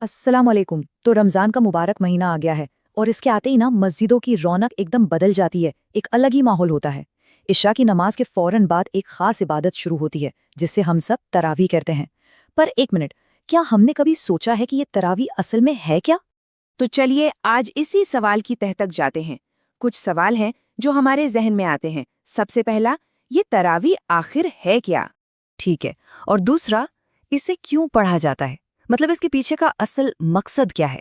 अस्सलाम वालेकुम। तो रमज़ान का मुबारक महीना आ गया है और इसके आते ही ना मस्जिदों की रौनक एकदम बदल जाती है। एक अलग ही माहौल होता है। इशा की नमाज के फौरन बाद एक खास इबादत शुरू होती है जिससे हम सब तरावी कहते हैं। पर एक मिनट, क्या हमने कभी सोचा है कि ये तरावी असल में है क्या? तो चलिए आज इसी सवाल की तह तक जाते हैं। कुछ सवाल हैं जो हमारे जहन में आते हैं। सबसे पहला, ये तरावी आखिर है क्या? ठीक है। और दूसरा, इसे क्यों पढ़ा जाता है? मतलब इसके पीछे का असल मकसद क्या है?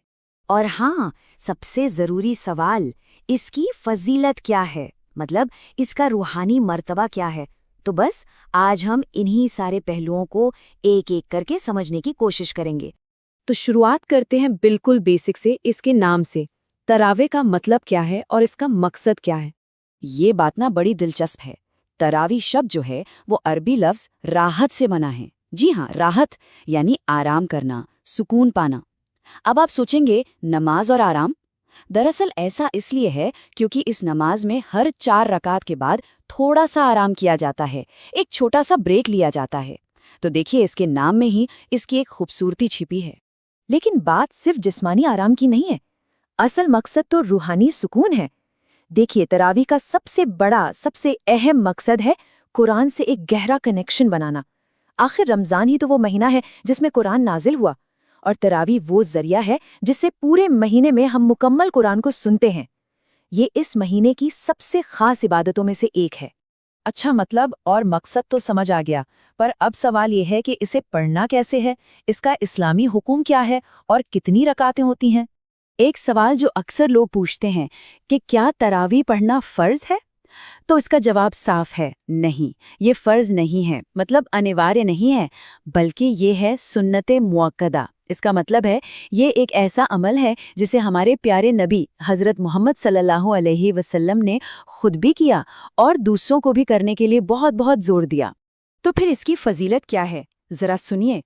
और हाँ, सबसे ज़रूरी सवाल, इसकी फजीलत क्या है? मतलब इसका रूहानी मर्तबा क्या है? तो बस आज हम इन्हीं सारे पहलुओं को एक एक करके समझने की कोशिश करेंगे। तो शुरुआत करते हैं बिल्कुल बेसिक से, इसके नाम से। तरावे का मतलब क्या है और इसका मकसद क्या है? ये बात ना बड़ी दिलचस्प है। तरावी शब्द जो है वो अरबी लफ्ज़ राहत से बना है। जी हाँ, राहत यानी आराम करना, सुकून पाना। अब आप सोचेंगे नमाज और आराम? दरअसल ऐसा इसलिए है क्योंकि इस नमाज में हर 4 रकात के बाद थोड़ा सा आराम किया जाता है, एक छोटा सा ब्रेक लिया जाता है। तो देखिए, इसके नाम में ही इसकी एक खूबसूरती छिपी है। लेकिन बात सिर्फ जिस्मानी आराम की नहीं है। असल मकसद तो रूहानी सुकून है। देखिए, तरावी का सबसे बड़ा, सबसे अहम मकसद है कुरान से एक गहरा कनेक्शन बनाना। आखिर रमज़ान ही तो वो महीना है जिसमें कुरान नाजिल हुआ, और तरावी वो जरिया है जिससे पूरे महीने में हम मुकम्मल कुरान को सुनते हैं। ये इस महीने की सबसे खास इबादतों में से एक है। अच्छा, मतलब और मकसद तो समझ आ गया, पर अब सवाल ये है कि इसे पढ़ना कैसे है, इसका इस्लामी हुक्म क्या है और कितनी रकातें होती हैं? एक सवाल जो अक्सर लोग पूछते हैं कि क्या तरावी पढ़ना फ़र्ज़ है? तो इसका जवाब साफ है, नहीं। ये फ़र्ज़ नहीं है, मतलब अनिवार्य नहीं है, बल्कि ये है सुन्नते मुअक्कदा। इसका मतलब है ये एक ऐसा अमल है जिसे हमारे प्यारे नबी हज़रत मोहम्मद सल्लल्लाहु अलैहि वसल्लम ने खुद भी किया और दूसरों को भी करने के लिए बहुत बहुत जोर दिया। तो फिर इसकी फजीलत क्या है? ज़रा सुनिए।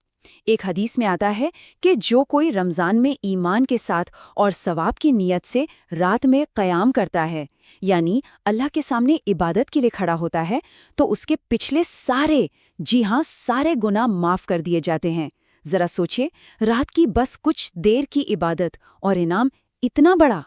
एक हदीस में आता है कि जो कोई रमज़ान में ईमान के साथ और सवाब की नीयत से रात में क़याम करता है, यानी अल्लाह के सामने इबादत के लिए खड़ा होता है, तो उसके पिछले सारे, जी हाँ, सारे गुनाह माफ़ कर दिए जाते हैं। ज़रा सोचिए, रात की बस कुछ देर की इबादत और इनाम इतना बड़ा।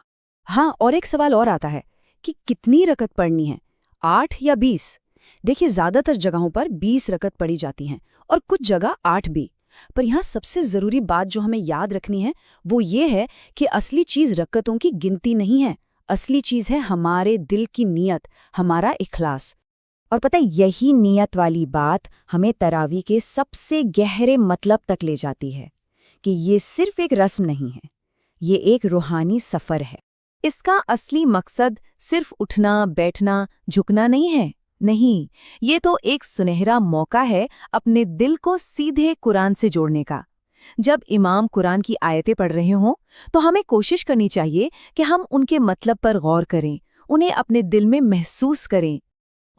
हाँ, और एक सवाल और आता है कि कितनी रकत पढ़नी है, 8 या 20? देखिए, ज़्यादातर जगहों पर 20 रकत पढ़ी जाती हैं और कुछ जगह 8 भी। पर यहाँ सबसे ज़रूरी बात जो हमें याद रखनी है वो ये है कि असली चीज़ रकतों की गिनती नहीं है। असली चीज़ है हमारे दिल की नीयत, हमारा इखलास। और पता है, यही नियत वाली बात हमें तरावी के सबसे गहरे मतलब तक ले जाती है कि ये सिर्फ एक रस्म नहीं है, ये एक रूहानी सफ़र है। इसका असली मकसद सिर्फ उठना, बैठना, झुकना नहीं है। नहीं, ये तो एक सुनहरा मौका है अपने दिल को सीधे कुरान से जोड़ने का। जब इमाम कुरान की आयतें पढ़ रहे हों, तो हमें कोशिश करनी चाहिए कि हम उनके मतलब पर गौर करें, उन्हें अपने दिल में महसूस करें।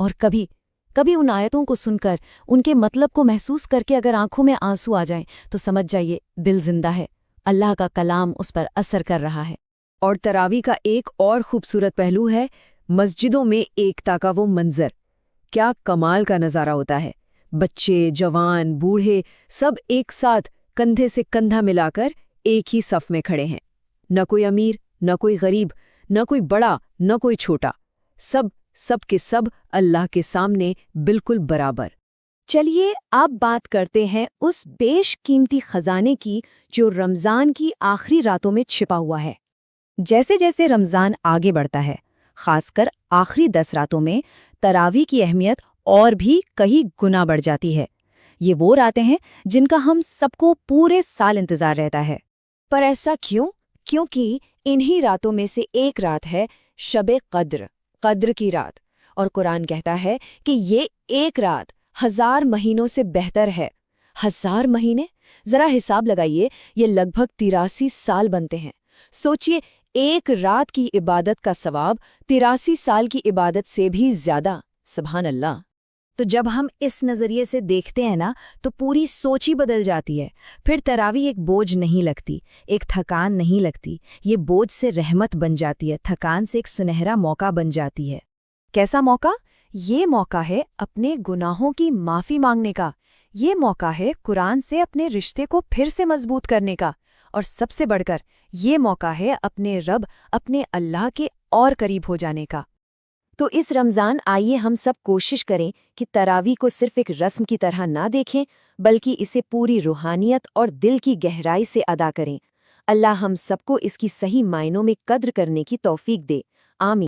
और कभी कभी उन आयतों को सुनकर, उनके मतलब को महसूस करके अगर आंखों में आंसू आ जाएं, तो समझ जाइए दिल जिंदा है, अल्लाह का कलाम उस पर असर कर रहा है। और तरावी का एक और खूबसूरत पहलू है मस्जिदों में एकता का वो मंजर। क्या कमाल का नज़ारा होता है। बच्चे, जवान, बूढ़े सब एक साथ कंधे से कंधा मिलाकर एक ही सफ में खड़े हैं। न कोई अमीर, न कोई गरीब, न कोई बड़ा, न कोई छोटा। सब के सब अल्लाह के सामने बिल्कुल बराबर। चलिए अब बात करते हैं उस बेशकीमती खजाने की जो रमज़ान की आखिरी रातों में छिपा हुआ है। जैसे जैसे रमज़ान आगे बढ़ता है, खासकर आखिरी 10 रातों में, तरावी की अहमियत और भी कई गुना बढ़ जाती है। ये वो रातें हैं जिनका हम सबको पूरे साल इंतज़ार रहता है। पर ऐसा क्यों? क्योंकि इन्हीं रातों में से एक रात है शब क़द्र, क़द्र की रात। और कुरान कहता है कि ये एक रात 1000 महीनों से बेहतर है। 1000 महीने? ज़रा हिसाब लगाइए, ये लगभग 83 साल बनते हैं। सोचिए, एक रात की इबादत का सवाब 83 साल की इबादत से भी ज़्यादा। सुभान अल्लाह। तो जब हम इस नज़रिए से देखते हैं ना, तो पूरी सोच ही बदल जाती है। फिर तरावी एक बोझ नहीं लगती, एक थकान नहीं लगती। ये बोझ से रहमत बन जाती है, थकान से एक सुनहरा मौका बन जाती है। कैसा मौका? ये मौका है अपने गुनाहों की माफ़ी मांगने का। ये मौका है कुरान से अपने रिश्ते को फिर से मजबूत करने का। اور سب سے بڑھ کر یہ موقع ہے اپنے رب، اپنے اللہ کے اور قریب ہو جانے کا۔ تو اس رمضان آئیے ہم سب کوشش کریں کہ تراویح کو صرف ایک رسم کی طرح نہ دیکھیں، بلکہ اسے پوری روحانیت اور دل کی گہرائی سے ادا کریں۔ اللہ ہم سب کو اس کی صحیح معنوں میں قدر کرنے کی توفیق دے۔ آمین۔